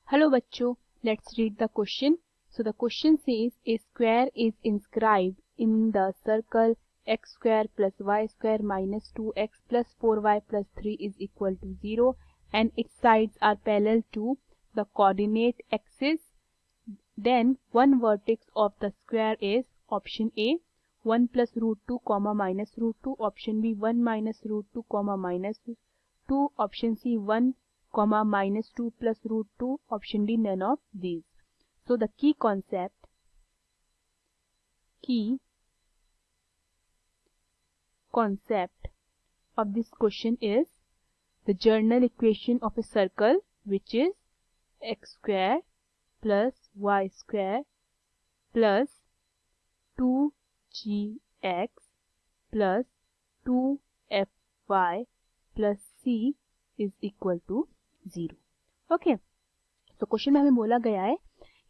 Hello bachcho, let's read the question. So the question says a square is inscribed in the circle x square plus y square minus 2x plus 4y plus 3 is equal to 0 and its sides are parallel to the coordinate axis. Then one vertex of the square is option A 1 plus root 2 comma minus root 2, option B 1 minus root 2 comma minus 2, option C 1 comma minus 2 plus root 2, option D none of these. So the key concept of this question is the general equation of a circle, which is x square plus y square plus 2gx plus 2fy plus c is equal to 0. Okay, तो question में हमें बोला गया है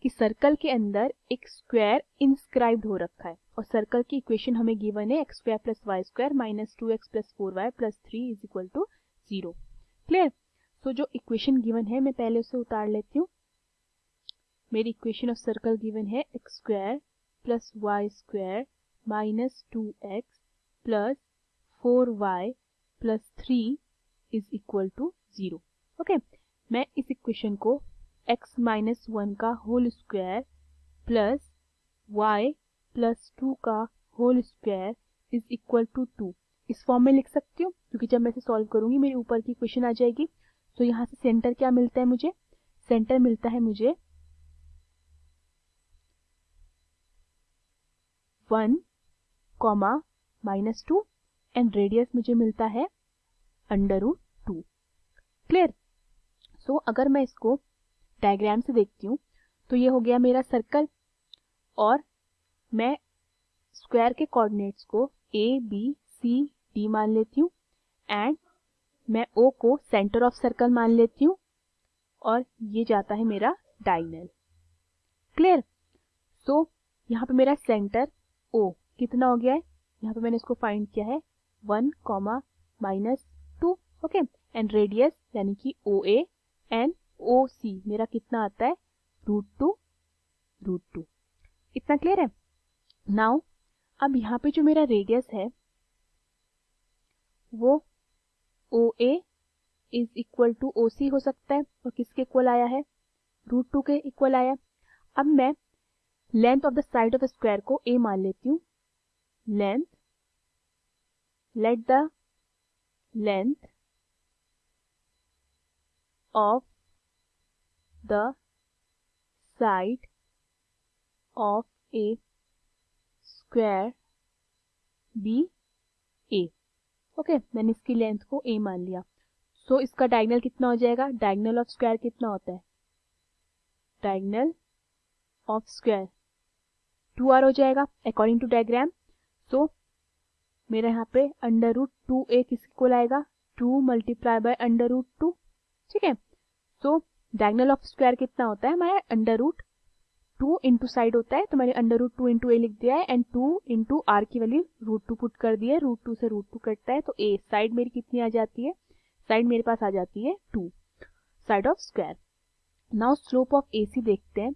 कि circle के अंदर एक स्क्वायर इंस्क्राइब्ड हो रखा है और सर्कल की इक्वेशन हमें गिवन है x square plus y square minus 2x plus 4y plus 3 is equal to 0. Clear? So जो इक्वेशन गिवन है मैं पहले उसे उतार लेती हूँ. मेरी इक्वेशन ऑफ सर्कल गिवन है x square plus y square minus 2x plus 4y plus 3 is equal to 0. Okay, मैं इस इक्वेशन को x माइनस 1 का whole square plus y plus 2 का whole square is equal to 2 इस form में लिख सकती हूँ, क्योंकि जब मैं इसे सॉल्व करूंगी मेरे ऊपर की इक्वेशन आ जाएगी. तो यहाँ से सेंटर क्या मिलता है मुझे? सेंटर मिलता है मुझे 1 कॉमा माइनस 2 एंड रेडियस मुझे मिलता है अंडर रूट 2. क्लियर? सो अगर मैं इसको डायग्राम से देखती हूँ तो ये हो गया मेरा सर्कल और मैं स्क्वायर के कोऑर्डिनेट्स को a b c d मान लेती हूँ एंड मैं o को सेंटर ऑफ सर्कल मान लेती हूँ और ये जाता है मेरा डायगोनल. क्लियर? सो यहाँ पे मेरा सेंटर o कितना हो गया है? यहाँ पे मैंने इसको फाइंड किया है 1 comma minus 2. Okay, and radius यानी कि OA एंड OC मेरा कितना आता है? Root two. इतना क्लियर है? नाउ अब यहाँ पे जो मेरा रेडियस है वो OA is equal to OC हो सकता है और किसके इक्वल आया है? रूट 2 के इक्वल आया. अब मैं length of the side of square को A मान लेती हूँ. Let the length of the side of a square be a. Okay, मैंने इसकी लेंथ को a मान लिया. सो इसका डायगोनल कितना हो जाएगा? डायगोनल ऑफ स्क्वायर कितना होता है? डायगोनल ऑफ स्क्वायर 2r हो जाएगा अकॉर्डिंग टू डायग्राम. सो मेरा यहाँ पे अंडर रूट 2a किसके इक्वल आएगा? 2 मल्टीप्लाई बाय अंडर रूट 2. ठीक है, सो डायगोनल ऑफ स्क्वायर कितना होता है हमारा? अंडर रूट 2 इंटू साइड होता है, तो मैंने अंडर रूट 2 इंटू ए लिख दिया है एंड 2 इंटू आर की वैल्यू रूट 2 पुट कर दी है. रूट 2 से रूट 2 कटता है तो ए साइड मेरी कितनी आ जाती है? साइड मेरे पास आ जाती है 2, side of square. Now slope of AC देखते हैं.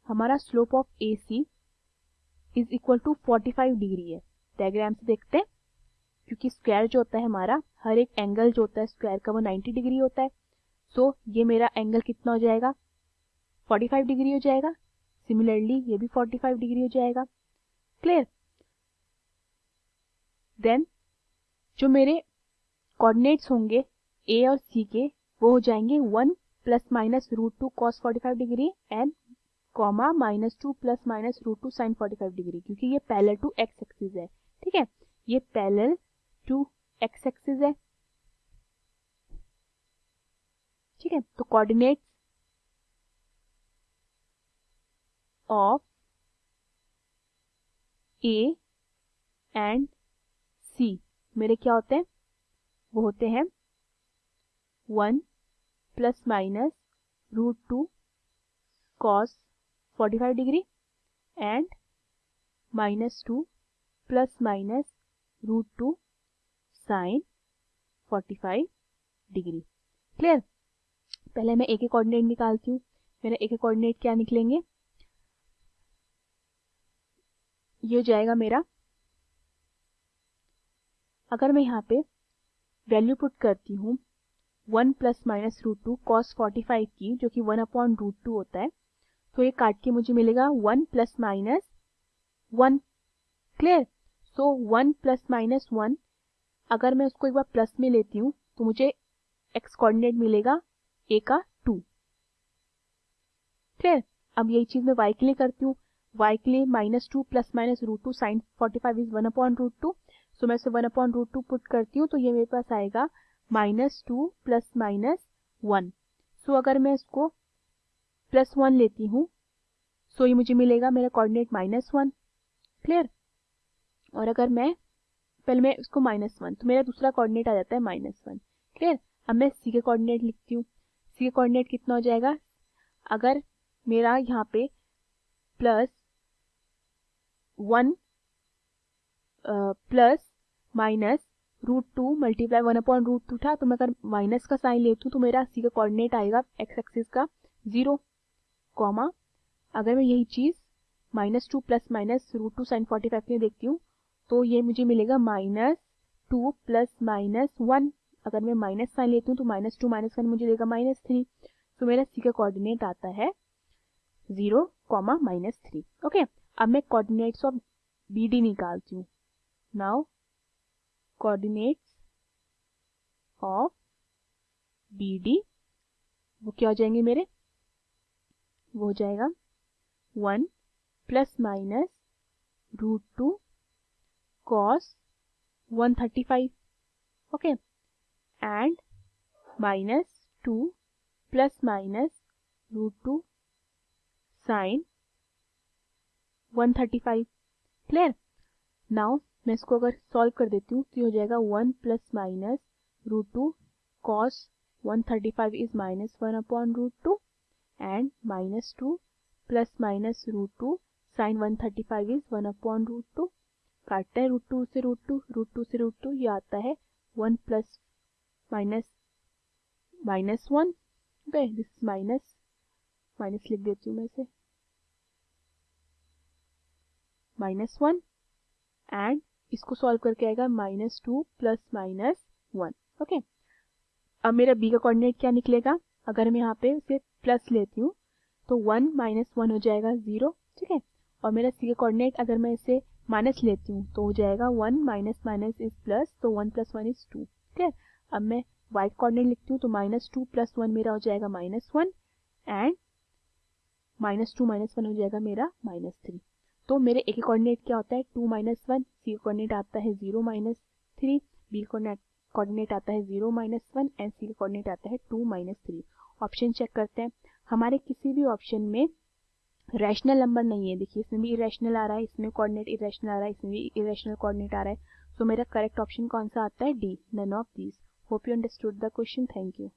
हमारा slope of AC is equal to 45 degree है. डायग्राम से देखते हैं, क्योंकि स्क्वायर जो होता है हमारा, हर एक एंगल जो होता है स्क्वायर का वो 90 डिग्री होता है. सो ये मेरा एंगल कितना हो जाएगा? 45 डिग्री हो जाएगा. सिमिलरली ये भी 45 डिग्री हो जाएगा. क्लियर? देन जो मेरे कोऑर्डिनेट्स होंगे A और C के वो हो जाएंगे 1 plus minus root 2 cos 45 degree and comma minus 2 plus minus root 2 sine 45 degree, क्योंकि ये पैरेलल टू एक्स एक्सिस है. ठीक है, ये पैरेलल टू एक्स एक्सिस है. ठीक है, तो coordinates of A and C मेरे क्या होते हैं? वो होते हैं 1 plus minus root 2 cos 45 degree and minus 2 plus minus root 2 sine 45 degree. Clear? पहले मैं A के कोऑर्डिनेट निकालती हूँ. मेरा ए के कोऑर्डिनेट क्या निकलेंगे, ये हो जाएगा मेरा, अगर मैं यहाँ पे वैल्यू पुट करती हूँ 1 plus minus root two cos 45 की, जो कि 1/√2 होता है, तो ये काट के मुझे मिलेगा 1 प्लस माइनस 1। क्लियर। सो 1 प्लस माइनस 1, अगर मैं उसको एक बार प्लस में लेती हूँ तो मुझे एक्स कोऑर्डिनेट मिलेगा ए का 2। क्लियर। अब यही चीज मैं वाई के लिए करती हूँ, वाई के लिए -2 plus minus root two sine 45 is 1/√2। So मैं इसे 1/√2 पुट करती हूँ तो ये मेरे पास आएगा -2 प्लस माइनस 1। सो अगर मैं इसको +1 लेती हूँ सो ये मुझे मिलेगा मेरा कोऑर्डिनेट -1। क्लियर। और अगर मैं पहले मैं इसको -1, तो मेरा दूसरा कोऑर्डिनेट आ जाता है -1। क्लियर। अब मैं सी के कोऑर्डिनेट लिखती हूँ, सी के कोऑर्डिनेट कितना हो जाएगा, अगर मेरा यहाँ पे +1 प्लस माइनस √2 मल्टीप्लाई 1/√2 था, तो मैं अगर माइनस का साइन लेती हूँ तो मेरा सी का कोऑर्डिनेट आएगा एक्स एक्सिस का 0, कॉमा अगर मैं यही चीज़ -2 प्लस माइनस √2 साइन 45 में देखती हूँ तो ये मुझे मिलेगा -2 प्लस माइनस 1। अगर मैं माइनस साइन लेती हूँ तो -2 माइनस 1 मुझे देगा -3। तो मेरा सी का कोऑर्डिनेट आता है 0, -3। ओके। अब मैं कोऑर्डिनेट्स ऑफ बी डी निकालती हूँ। Now coordinates of B D वो क्या हो जाएंगे मेरे, वो हो जाएगा 1 plus minus √2 cos 135, okay, and -2 plus minus √2 sine 135। Clear. Now मैं इसको अगर सॉल्व कर देती हूँ तो ये हो जाएगा 1 plus minus √2 cos 135 is -1/√2 and -2 plus minus √2 sine 135 is 1/√2। काटते हैं √2 से √2 से √2, ये आता है 1 plus minus -1। Okay, this is minus लिख देती हूँ मैं इसे, -1 एंड इसको सॉल्व करके आएगा -2 प्लस माइनस 1। ओके। अब मेरा बी का कोऑर्डिनेट क्या निकलेगा, अगर मैं यहाँ पे इसे प्लस लेती हूँ तो 1 - 1 हो जाएगा 0। ठीक है। और मेरा सी का कोऑर्डिनेट अगर मैं इसे माइनस लेती हूँ तो हो जाएगा 1 - माइनस इज प्लस, तो 1 + 1 इज 2। ठीक है। अब मैं वाई कोऑर्डिनेट लिखती हूँ तो -2 + 1 मेरा हो जाएगा -1 एंड -2 - 1 हो जाएगा मेरा -3। तो मेरे ए के कोऑर्डिनेट क्या होता है 2 - 1, सी का कोऑर्डिनेट आता है 0 - 3, बी का कोऑर्डिनेट आता है 0 - 1 एंड सी का कोऑर्डिनेट आता है 2 - 3। ऑप्शन चेक करते हैं, हमारे किसी भी ऑप्शन में रैशनल नंबर नहीं है। देखिए इसमें भी इरेशनल आ रहा है, इसमें कोऑर्डिनेट इरेशनल आ रहा है, इसमें भी इरेशनल कोऑर्डिनेट आ रहा है। सो मेरा करेक्ट ऑप्शन कौन सा आता है, D, none of these. Hope you understood the question. Thank you.